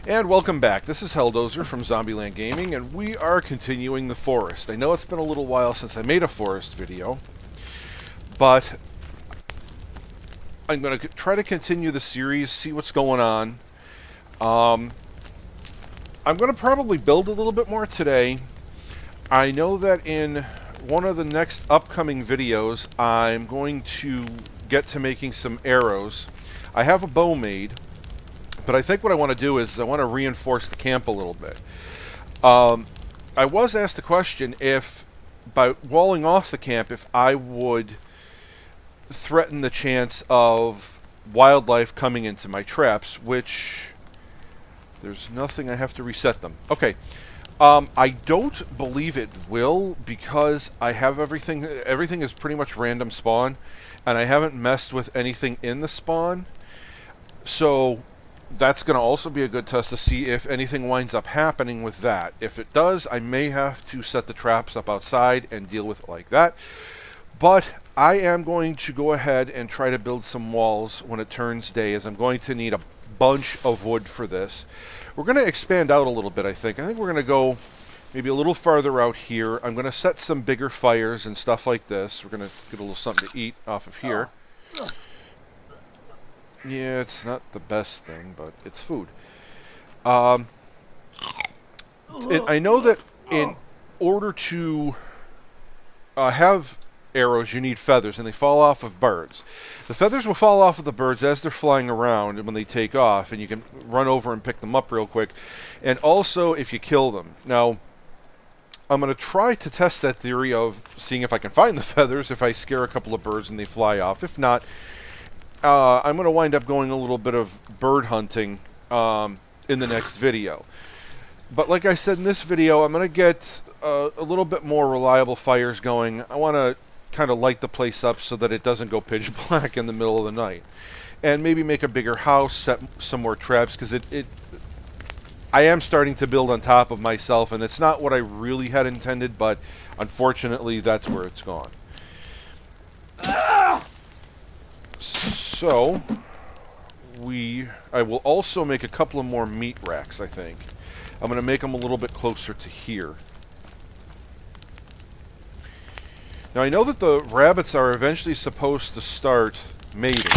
And welcome back. This is Helldozer from Zombieland Gaming, and we are continuing the forest. I know it's been a little while since I made a forest video, but I'm going to try to continue the series, see what's going on. I'm going to probably build a little bit more today. I know that in one of the next upcoming videos, I'm going to get to making some arrows. I have a bow made. But I think what I want to do is I want to reinforce the camp a little bit. I was asked the question if, by walling off the camp, if I would threaten the chance of wildlife coming into my traps, which there's nothing. I have to reset them. Okay. I don't believe it will because I have everything. Everything is pretty much random spawn, and I haven't messed with anything in the spawn. So that's going to also be a good test to see if anything winds up happening with that. If it does, I may have to set the traps up outside and deal with it like that. But I am going to go ahead and try to build some walls when it turns day, as I'm going to need a bunch of wood for this. We're going to expand out a little bit, I think. I think we're going to go maybe a little farther out here. I'm going to set some bigger fires and stuff like this. We're going to get a little something to eat off of here. Yeah, it's not the best thing, but it's food. And I know that in order to have arrows, you need feathers, and they fall off of birds. The feathers will fall off of the birds as they're flying around and when they take off, and you can run over and pick them up real quick. And also if you kill them. Now, I'm going to try to test that theory of seeing if I can find the feathers if I scare a couple of birds and they fly off. If not, I'm going to wind up going a little bit of bird hunting in the next video. But like I said in this video, I'm going to get a little bit more reliable fires going. I want to kind of light the place up so that it doesn't go pitch black in the middle of the night. And maybe make a bigger house, set some more traps, because I am starting to build on top of myself, and it's not what I really had intended, but unfortunately that's where it's gone. So, I will also make a couple of more meat racks, I think. I'm going to make them a little bit closer to here. Now, I know that the rabbits are eventually supposed to start mating.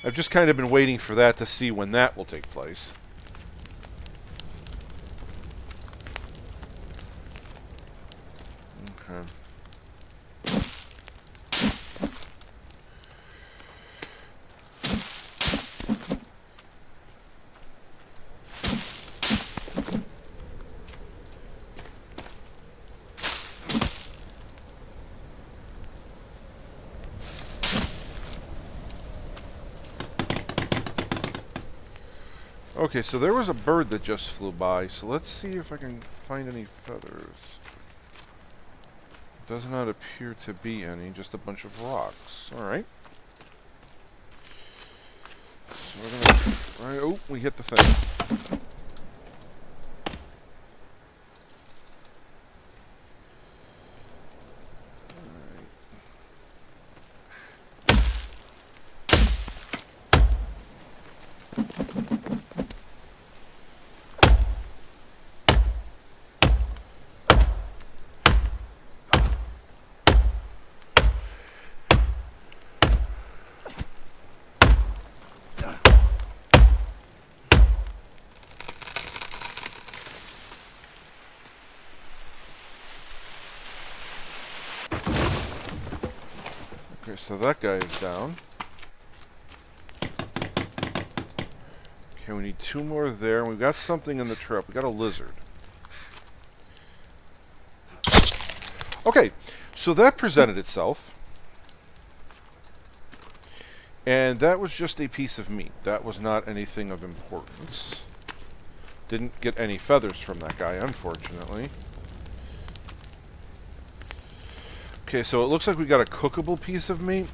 I've just kind of been waiting for that to see when that will take place. Okay. Okay, so there was a bird that just flew by, so let's see if I can find any feathers. Does not appear to be any, just a bunch of rocks. Alright. So we're gonna try, oh, we hit the thing. Okay, so that guy is down. Okay, we need two more there, and we've got something in the trap. We got a lizard. Okay, so that presented itself. And that was just a piece of meat. That was not anything of importance. Didn't get any feathers from that guy, unfortunately. Okay, so it looks like we got a cookable piece of meat.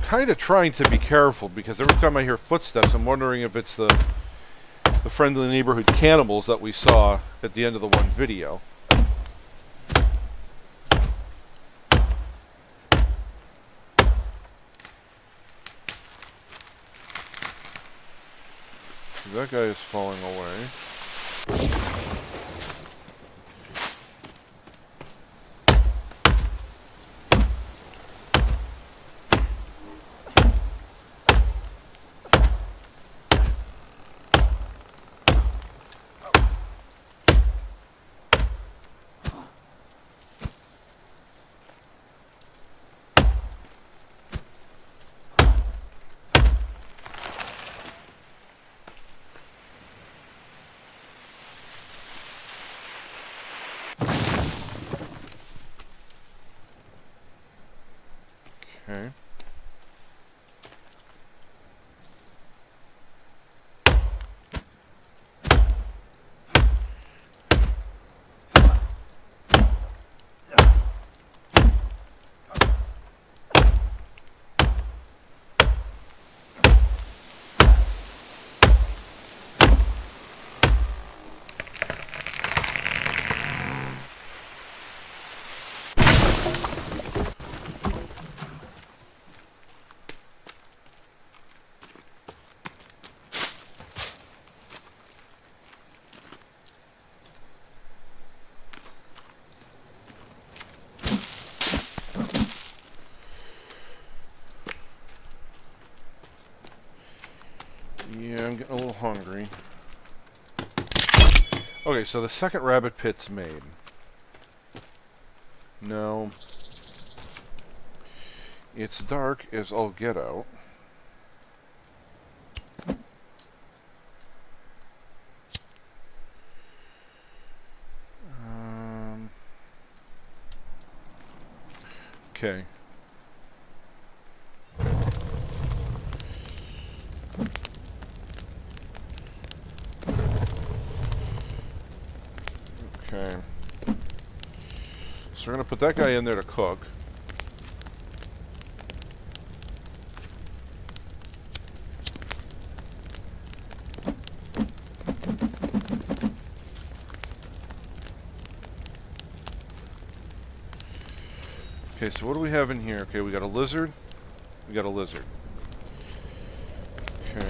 kind of trying to be careful because every time I hear footsteps, I'm wondering if it's the friendly neighborhood cannibals that we saw at the end of the one video. That guy is falling away. Okay. Yeah, I'm getting a little hungry. Okay, so the second rabbit pit's made. No. It's dark as all get out. Okay. Okay. So we're going to put that guy in there to cook. Okay, so what do we have in here? Okay, we got a lizard. We got a lizard. Okay.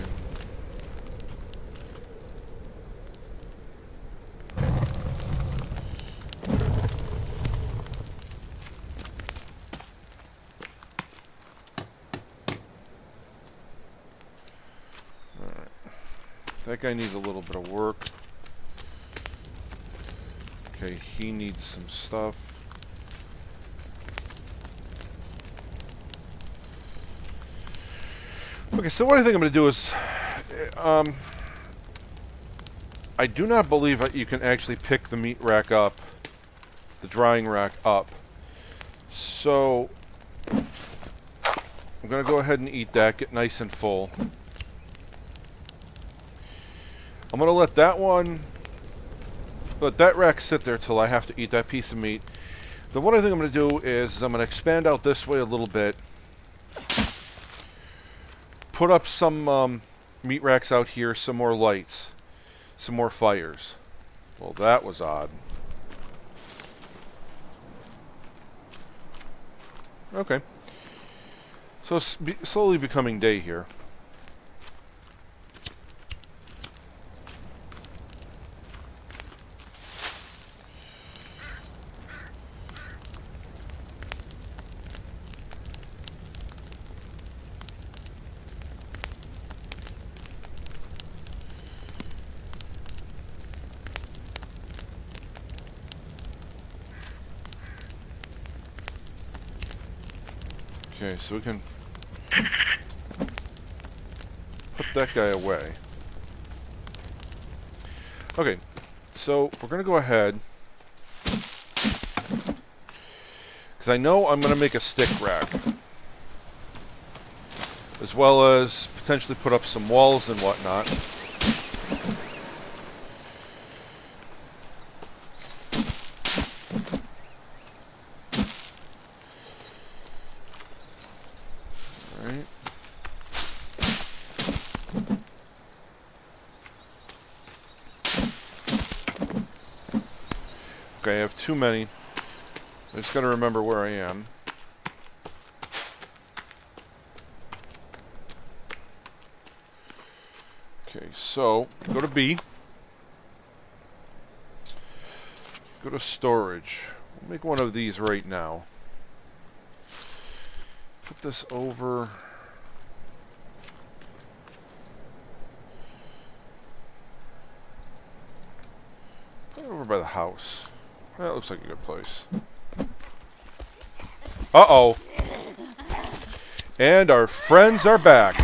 Alright. That guy needs a little bit of work. Okay, he needs some stuff. Okay, so what I think I'm going to do is, I do not believe that you can actually pick the meat rack up, the drying rack up. So, I'm going to go ahead and eat that, get nice and full. I'm going to let that rack sit there till I have to eat that piece of meat. Then what I think I'm going to do is I'm going to expand out this way a little bit. Put up some meat racks out here, some more lights, some more fires. Well, that was odd. Okay. So it's slowly becoming day here. Okay, so we can put that guy away. Okay, so we're going to go ahead, because I know I'm going to make a stick rack, as well as potentially put up some walls and whatnot. Alright. Okay, I have too many. I just gotta remember where I am. Okay, so go to B. Go to storage. We'll make one of these right now. Put this over. Put it over by the house. That looks like a good place. Uh-oh. And our friends are back.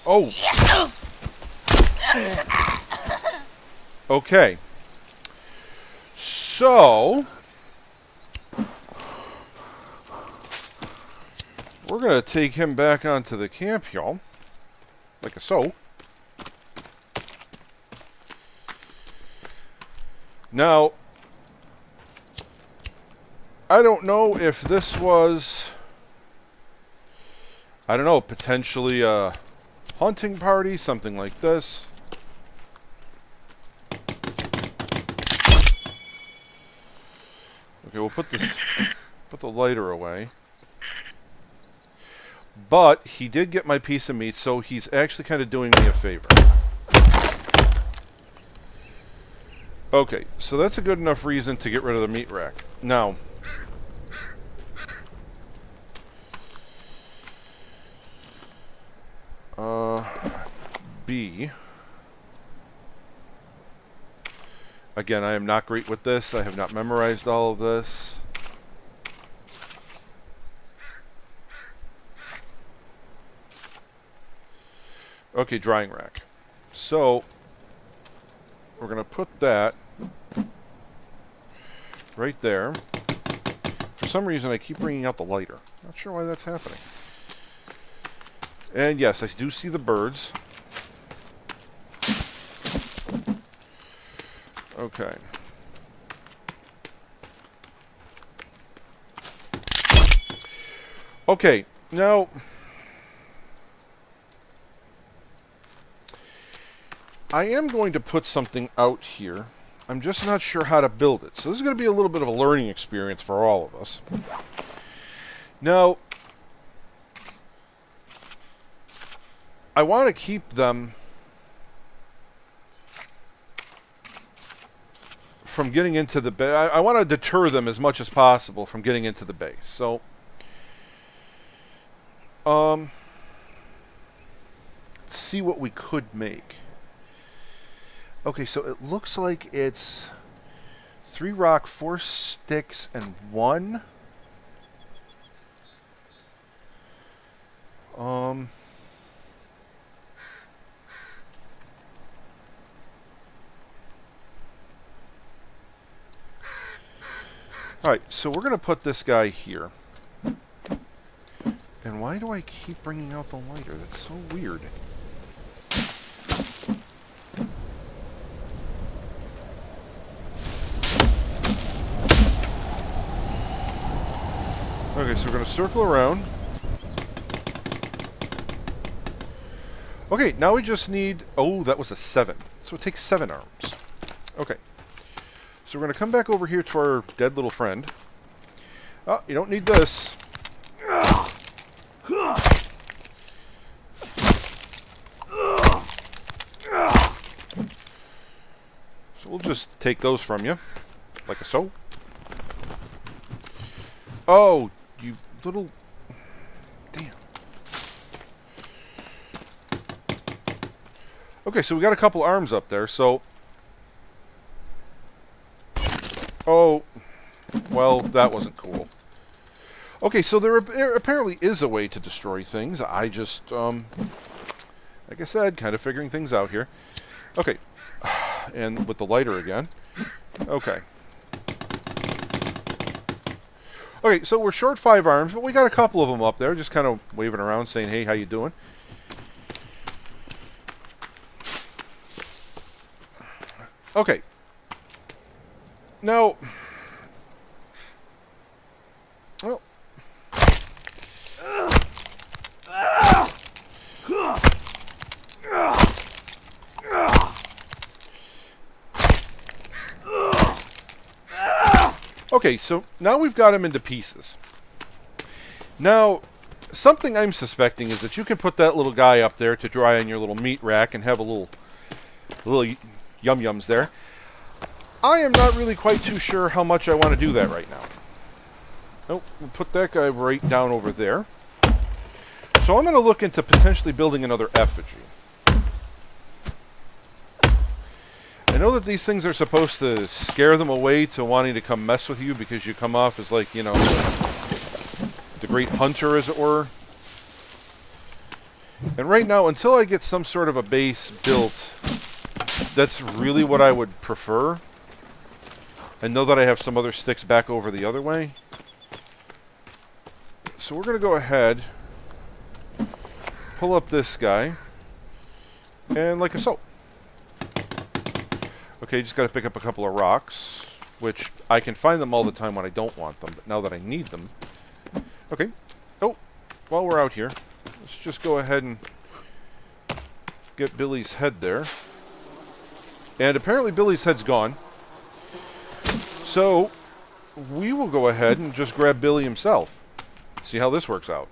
Oh. Okay. So, we're going to take him back onto the camp, y'all. Like a so. Now, I don't know if this was, I don't know, potentially a hunting party, something like this. Okay, we'll put the lighter away. But he did get my piece of meat, so he's actually kind of doing me a favor. Okay, so that's a good enough reason to get rid of the meat rack. Now, B. Again, I am not great with this. I have not memorized all of this. Okay, drying rack. So, we're going to put that right there. For some reason, I keep bringing out the lighter. Not sure why that's happening. And yes, I do see the birds. Okay. Okay, now I am going to put something out here. I'm just not sure how to build it. So this is going to be a little bit of a learning experience for all of us. Now, I want to keep them from getting into the bay. I want to deter them as much as possible from getting into the base. So, let's see what we could make. Okay, so it looks like it's 3 rock, 4 sticks, and 1. Alright, so we're going to put this guy here. And why do I keep bringing out the lighter? That's so weird. Okay, so we're going to circle around. Okay, now we just need... Oh, that was a 7. So it takes 7 arms. Okay. So we're going to come back over here to our dead little friend. Oh, you don't need this. So we'll just take those from you. Like so. Oh, you little... Damn. Okay, so we got a couple arms up there, so... Oh, well, that wasn't cool. Okay, so there apparently is a way to destroy things. I just, like I said, kind of figuring things out here. Okay, and with the lighter again. Okay. Okay, so we're short 5 arms, but we got a couple of them up there, just kind of waving around, saying, "Hey, how you doing?" Okay. Now, well, okay, so now we've got him into pieces. Now, something I'm suspecting is that you can put that little guy up there to dry on your little meat rack and have a little yum-yums there. I am not really quite too sure how much I want to do that right now. Nope, we'll put that guy right down over there. So I'm going to look into potentially building another effigy. I know that these things are supposed to scare them away to wanting to come mess with you because you come off as like, you know, the great hunter, as it were. And right now, until I get some sort of a base built, that's really what I would prefer. I know that I have some other sticks back over the other way. So we're going to go ahead, pull up this guy, and like so. Okay, just got to pick up a couple of rocks, which I can find them all the time when I don't want them, but now that I need them. Okay. Oh, while we're out here, let's just go ahead and get Billy's head there. And apparently Billy's head's gone. So we will go ahead and just grab Billy himself. See how this works out.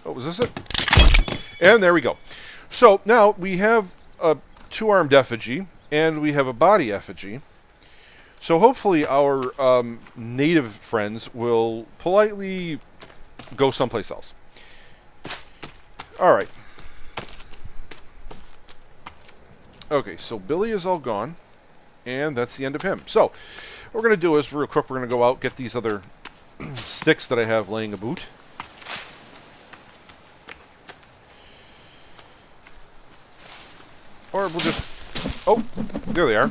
Oh, was this it? And there we go. So now we have a 2-armed effigy, and we have a body effigy. So hopefully our native friends will politely go someplace else. Alright. Okay, so Billy is all gone, and that's the end of him. So, what we're going to do is, real quick, we're going to go out, get these other sticks that I have laying about. Or we'll just... Oh, there they are.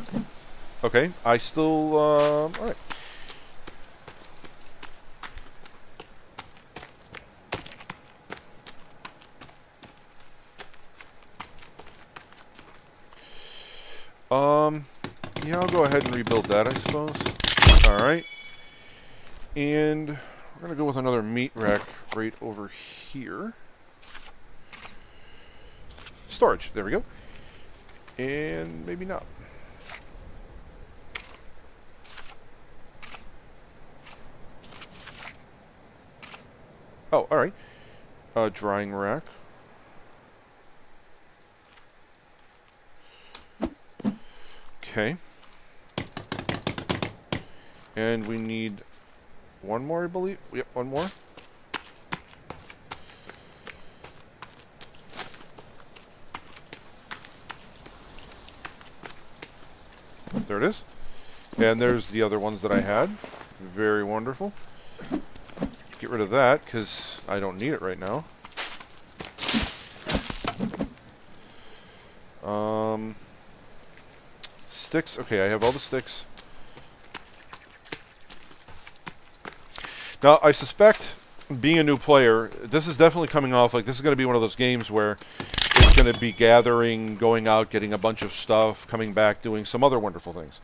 Okay, I still... Alright. Yeah, I'll go ahead and rebuild that, I suppose. Alright. And we're going to go with another meat rack right over here. Storage, there we go. And maybe not. Oh, alright. Drying rack. Okay. And we need one more, I believe. Yep, one more. There it is. And there's the other ones that I had. Very wonderful. Get rid of that, because I don't need it right now. Sticks. Okay, I have all the sticks. Now, I suspect, being a new player, this is definitely coming off like this is going to be one of those games where it's going to be gathering, going out, getting a bunch of stuff, coming back, doing some other wonderful things.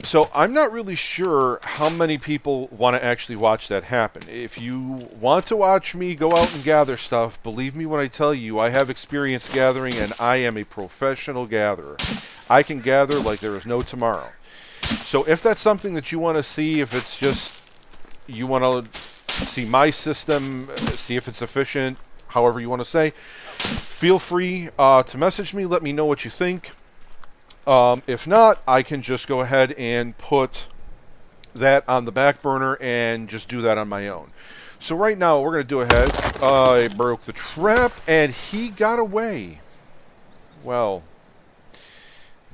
So I'm not really sure how many people want to actually watch that happen. If you want to watch me go out and gather stuff, believe me when I tell you, I have experience gathering and I am a professional gatherer. I can gather like there is no tomorrow. So if that's something that you want to see, if it's just you want to see my system, see if it's efficient, however you want to say, feel free to message me, let me know what you think. If not, I can just go ahead and put that on the back burner and just do that on my own. So right now, we're going to do ahead. I broke the trap, and he got away. Well,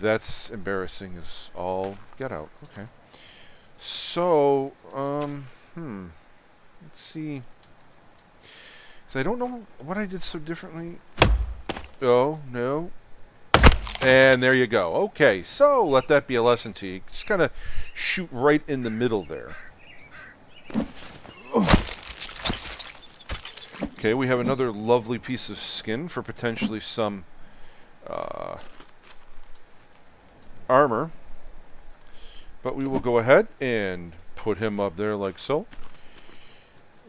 that's embarrassing as all get out. Okay. So, let's see. So I don't know what I did so differently. Oh, no. And there you go. Okay, so let that be a lesson to you. Just kind of shoot right in the middle there. Okay, we have another lovely piece of skin for potentially some armor. But we will go ahead and put him up there like so.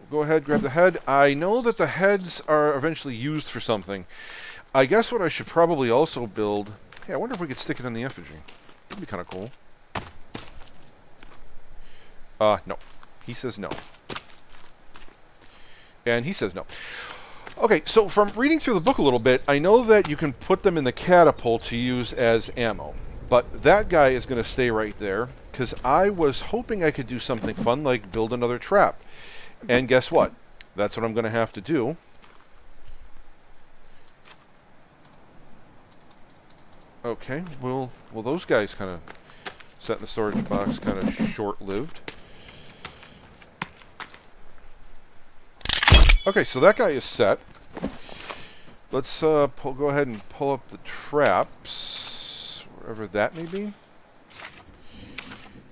Go ahead, grab the head. I know that the heads are eventually used for something. I guess what I should probably also build... Hey, I wonder if we could stick it on the effigy. That'd be kind of cool. No. He says no. And he says no. Okay, so from reading through the book a little bit, I know that you can put them in the catapult to use as ammo. But that guy is going to stay right there, because I was hoping I could do something fun like build another trap. And guess what? That's what I'm going to have to do. Okay, well those guys kind of set in the storage box, kind of short-lived. Okay, so that guy is set. Let's go ahead and pull up the traps, wherever that may be.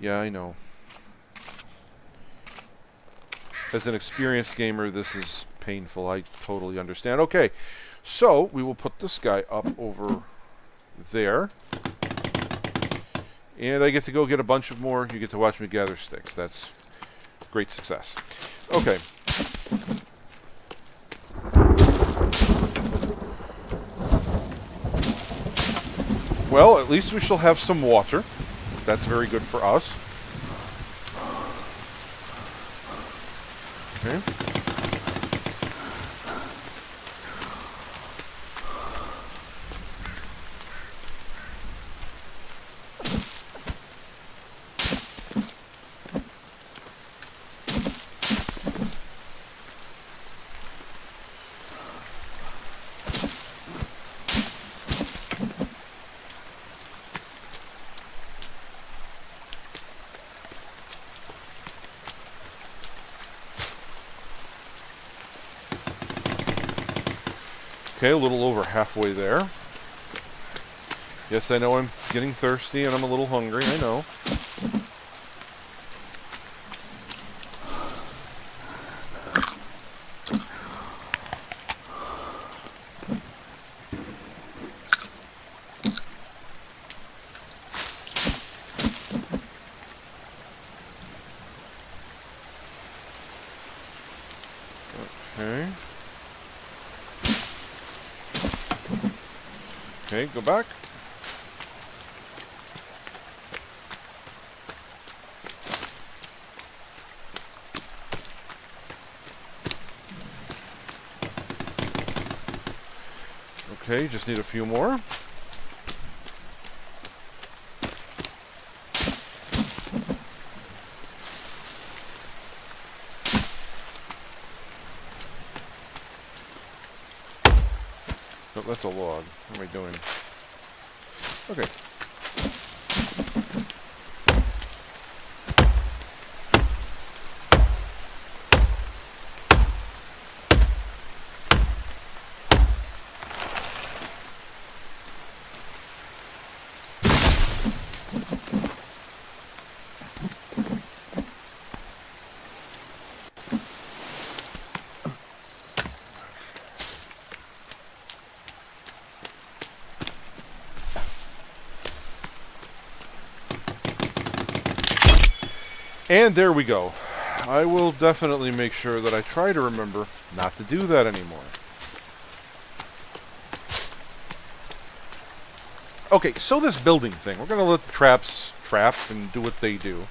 Yeah, I know. As an experienced gamer, this is painful. I totally understand. Okay, so we will put this guy up over there. And I get to go get a bunch of more. You get to watch me gather sticks. That's great success. Okay. Well, at least we shall have some water. That's very good for us. Okay. Okay, a little over halfway there. Yes, I know I'm getting thirsty and I'm a little hungry, I know. Okay. Okay, go back. Okay, just need a few more. Oh, that's a log. What am I doing? Okay. And there we go. I will definitely make sure that I try to remember not to do that anymore. Okay, so this building thing, we're going to let the traps trap and do what they do.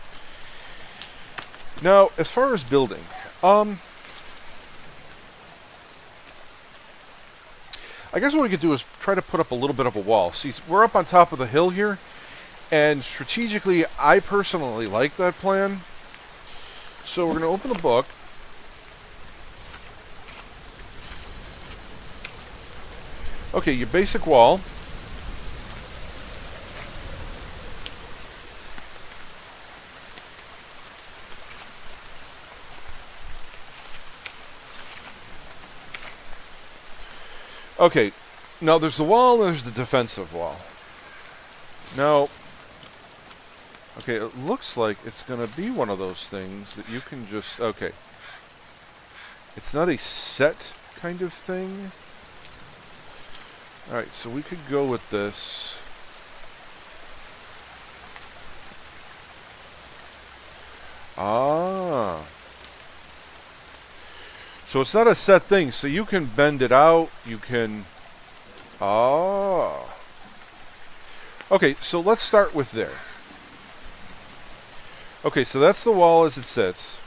Now, as far as building, I guess what we could do is try to put up a little bit of a wall. See, we're up on top of the hill here, and strategically, I personally like that plan. So we're going to open the book. Okay, your basic wall. Okay, now there's the wall and there's the defensive wall. No. Okay, it looks like it's going to be one of those things that you can just... Okay. It's not a set kind of thing. Alright, so we could go with this. Ah. So it's not a set thing, so you can bend it out, you can... Ah. Okay, so let's start with there. Okay, so that's the wall as it sits.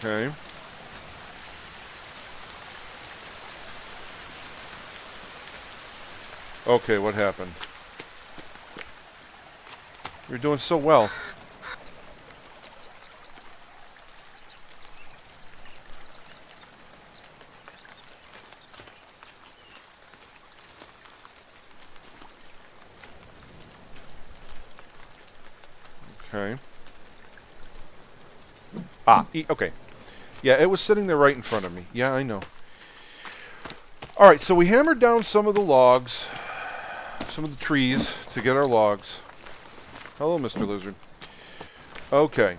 Okay. Okay, what happened? You're doing so well. Okay. Ah, okay. Yeah, it was sitting there right in front of me. Yeah, I know. Alright, so we hammered down some of the logs, some of the trees to get our logs. Hello, Mr. Lizard. Okay.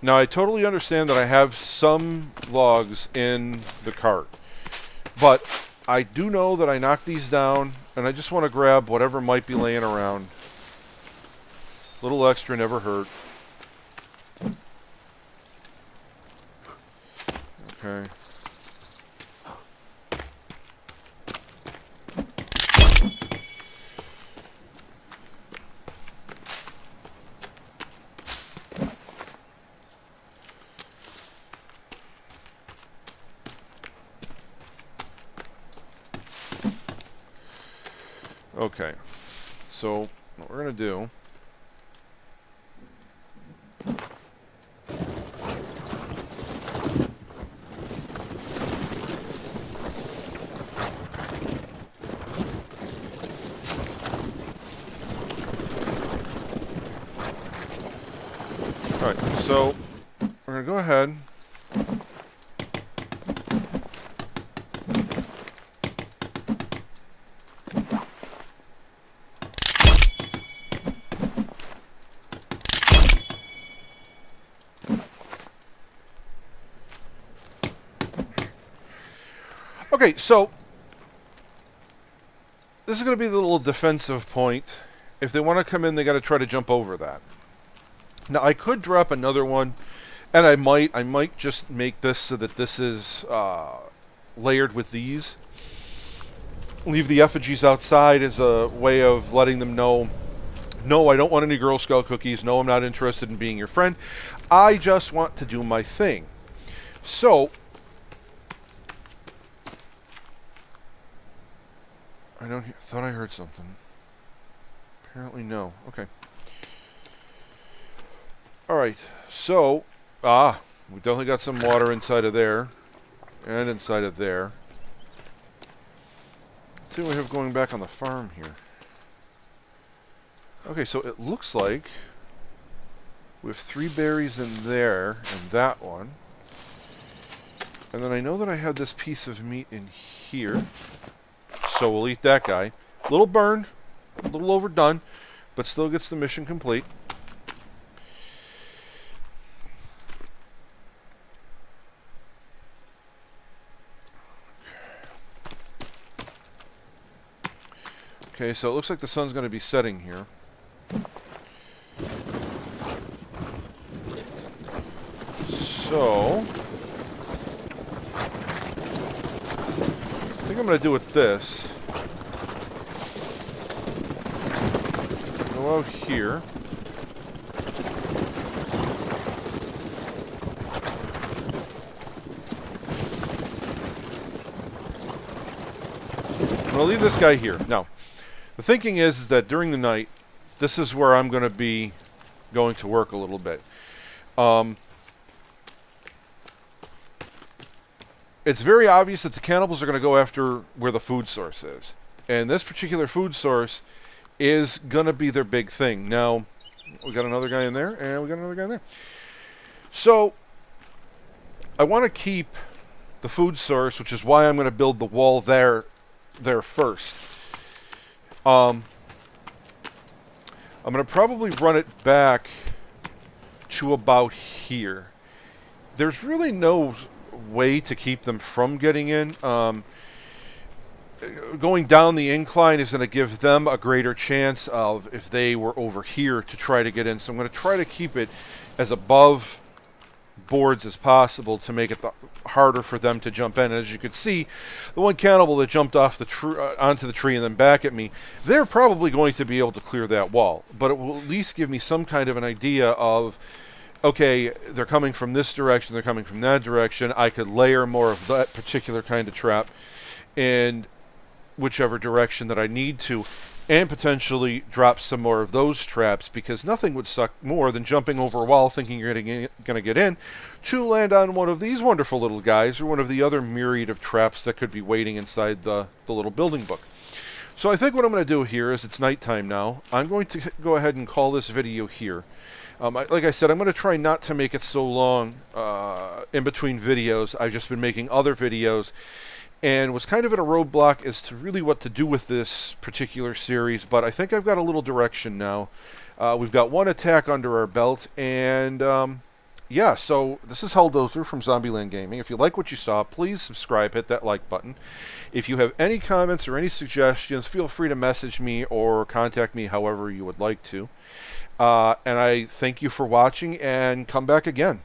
Now, I totally understand that I have some logs in the cart, but I do know that I knocked these down, and I just want to grab whatever might be laying around. A little extra never hurt. Okay. Okay, so what we're going to do... Alright, so we're going to go ahead... Okay, so this is going to be the little defensive point. If they want to come in, they got to try to jump over that. Now, I could drop another one, and I might just make this so that this is layered with these. Leave the effigies outside as a way of letting them know, no, I don't want any Girl Scout cookies. No, I'm not interested in being your friend. I just want to do my thing. So... thought I heard something. Apparently no. Okay. Alright, so... we definitely got some water inside of there. And inside of there. Let's see what we have going back on the farm here. Okay, so it looks like we have 3 berries in there, and that one. And then I know that I had this piece of meat in here. So we'll eat that guy. A little burned, a little overdone, but still gets the mission complete. Okay, so it looks like the sun's going to be setting here. So... I think I'm going to do it this. Go out here. going to leave this guy here. Now, the thinking is that during the night, this is where I'm going to be going to work a little bit. It's very obvious that the cannibals are going to go after where the food source is. And this particular food source is going to be their big thing. Now, we got another guy in there, and we got another guy in there. So, I want to keep the food source, which is why I'm going to build the wall there first. I'm going to probably run it back to about here. There's really no way to keep them from getting in. Going down the incline is going to give them a greater chance of, if they were over here, to try to get in. So I'm going to try to keep it as above boards as possible to make it harder for them to jump in. And as you could see, the one cannibal that jumped off the onto the tree and then back at me, they're probably going to be able to clear that wall. But it will at least give me some kind of an idea of, okay, they're coming from this direction, they're coming from that direction. I could layer more of that particular kind of trap in whichever direction that I need to, and potentially drop some more of those traps, because nothing would suck more than jumping over a wall thinking you're going to get in, to land on one of these wonderful little guys, or one of the other myriad of traps that could be waiting inside the little building book. So I think what I'm going to do here is, it's nighttime now, I'm going to go ahead and call this video here. Like I said, I'm going to try not to make it so long in between videos. I've just been making other videos, and was kind of at a roadblock as to really what to do with this particular series, but I think I've got a little direction now. We've got one attack under our belt, and yeah, so this is Helldozer from Zombieland Gaming. If you like what you saw, please subscribe, hit that like button. If you have any comments or any suggestions, feel free to message me or contact me however you would like to. And I thank you for watching, and come back again.